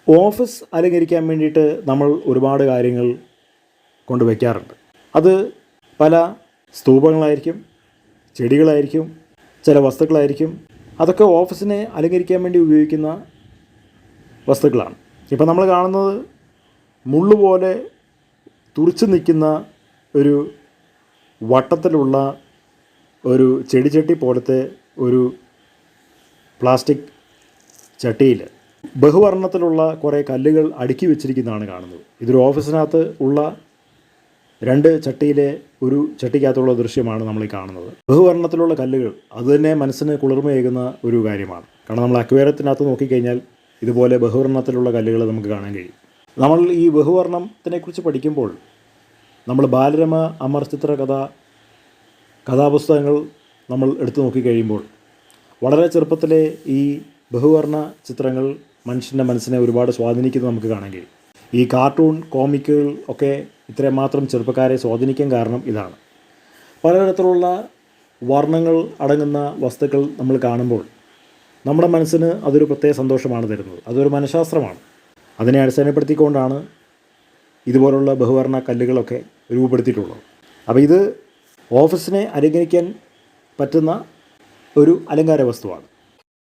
Office അലങ്കരിക്കാൻ വേണ്ടിയിട്ട് നമ്മൾ ഒരുപാട് കാര്യങ്ങൾ കൊണ്ടുവയ്ക്കാറുണ്ട്. അത് പല സ്തൂപങ്ങളായിരിക്കും, ചെടികളായിരിക്കും, ചില വസ്തുക്കളായിരിക്കും. അതൊക്കെ ഓഫീസിനെ അലങ്കരിക്കാൻ വേണ്ടി ഉപയോഗിക്കുന്ന വസ്തുക്കളാണ്. ഇപ്പം നമ്മൾ കാണുന്നത് മുള്ളുപോലെ തുറിച്ച് നിൽക്കുന്ന ഒരു വട്ടത്തിലുള്ള ഒരു ചെടിച്ചട്ടി പോലത്തെ ഒരു പ്ലാസ്റ്റിക് ചട്ടിയിൽ ബഹുവർണ്ണത്തിലുള്ള കുറേ കല്ലുകൾ അടുക്കി വെച്ചിരിക്കുന്നതാണ് കാണുന്നത്. ഇതൊരു ഓഫീസിനകത്ത് ഉള്ള രണ്ട് ചട്ടിയിലെ ഒരു ചട്ടിക്കകത്തുള്ള ദൃശ്യമാണ് നമ്മൾ ഈ കാണുന്നത്. ബഹുവർണ്ണത്തിലുള്ള കല്ലുകൾ അതുതന്നെ മനസ്സിന് കുളിർമയേകുന്ന ഒരു കാര്യമാണ്. കാരണം നമ്മൾ അക്വേറിയത്തിനകത്ത് നോക്കിക്കഴിഞ്ഞാൽ ഇതുപോലെ ബഹുവർണ്ണത്തിലുള്ള കല്ലുകൾ നമുക്ക് കാണാൻ കഴിയും. നമ്മൾ ഈ ബഹുവർണ്ണത്തിനെക്കുറിച്ച് പഠിക്കുമ്പോൾ നമ്മൾ ബാലരമ, അമർ ചിത്ര കഥാപുസ്തകങ്ങൾ നമ്മൾ എടുത്തു നോക്കിക്കഴിയുമ്പോൾ വളരെ ചെറുപ്പത്തിലെ ഈ ബഹുവർണ്ണ ചിത്രങ്ങൾ മനുഷ്യൻ്റെ മനസ്സിനെ ഒരുപാട് സ്വാധീനിക്കുന്നത് നമുക്ക് കാണാൻ കഴിയും. ഈ കാർട്ടൂൺ കോമിക്കുകൾ ഒക്കെ ഇത്രയും മാത്രം ചെറുപ്പക്കാരെ സ്വാധീനിക്കാൻ കാരണം ഇതാണ്. പലതരത്തിലുള്ള വർണ്ണങ്ങൾ അടങ്ങുന്ന വസ്തുക്കൾ നമ്മൾ കാണുമ്പോൾ നമ്മുടെ മനസ്സിന് അതൊരു പ്രത്യേക സന്തോഷമാണ് തരുന്നത്. അതൊരു മനഃശാസ്ത്രമാണ്. അതിനെ അടിസ്ഥാനപ്പെടുത്തിക്കൊണ്ടാണ് ഇതുപോലുള്ള ബഹുവർണ്ണ കല്ലുകളൊക്കെ രൂപപ്പെടുത്തിയിട്ടുള്ളത്. അപ്പോൾ ഇത് ഓഫീസിനെ അലങ്കരിക്കാൻ പറ്റുന്ന ഒരു അലങ്കാര വസ്തുവാണ്.